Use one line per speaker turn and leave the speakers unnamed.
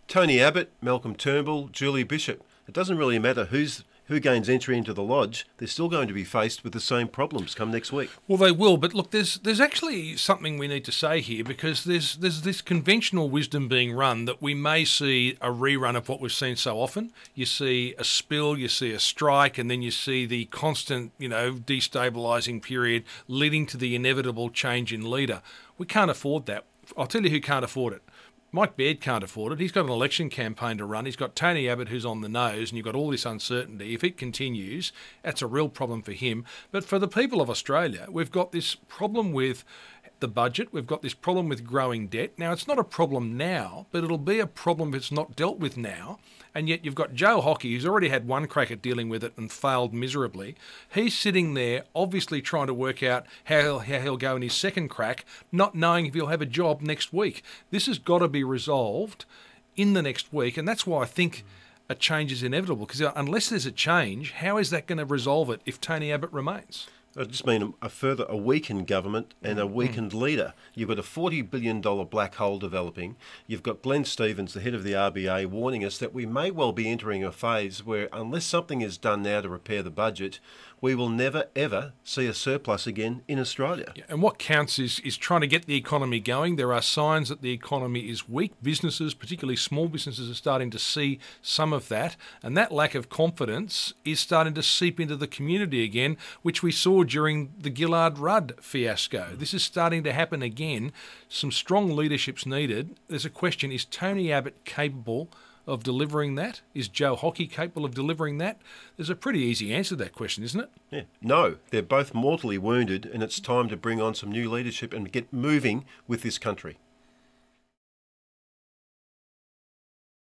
Tony Abbott, Malcolm Turnbull, Julie Bishop. It doesn't really matter who gains entry into the lodge. They're still going to be faced with the same problems come next week.
Well, they will, but look, there's actually something we need to say here, because there's this conventional wisdom being run that we may see a rerun of what we've seen so often. You see a spill, you see a strike, and then you see the constant, destabilising period leading to the inevitable change in leader. We can't afford that. I'll tell you who can't afford it. Mike Baird can't afford it. He's got an election campaign to run. He's got Tony Abbott who's on the nose, and you've got all this uncertainty. If it continues, that's a real problem for him. But for the people of Australia, we've got this problem with the budget. We've got this problem with growing debt. Now, it's not a problem now, but it'll be a problem if it's not dealt with now. And yet you've got Joe Hockey, who's already had one crack at dealing with it and failed miserably. He's sitting there obviously trying to work out how he'll go in his second crack, not knowing if he'll have a job next week. This has got to be resolved in the next week, and that's why I think a change is inevitable, because unless there's a change, how is that going to resolve it if Tony Abbott remains?
I just mean a weakened government and a weakened leader. You've got a $40 billion black hole developing. You've got Glenn Stevens, the head of the RBA, warning us that we may well be entering a phase where, unless something is done now to repair the budget, we will never, ever see a surplus again in Australia.
Yeah, and what counts is trying to get the economy going. There are signs that the economy is weak. Businesses, particularly small businesses, are starting to see some of that. And that lack of confidence is starting to seep into the community again, which we saw during the Gillard-Rudd fiasco. This is starting to happen again. Some strong leadership's needed. There's a question, is Tony Abbott capable of delivering that? Is Joe Hockey capable of delivering that? There's a pretty easy answer to that question, isn't it?
Yeah. No, they're both mortally wounded, and it's time to bring on some new leadership and get moving with this country.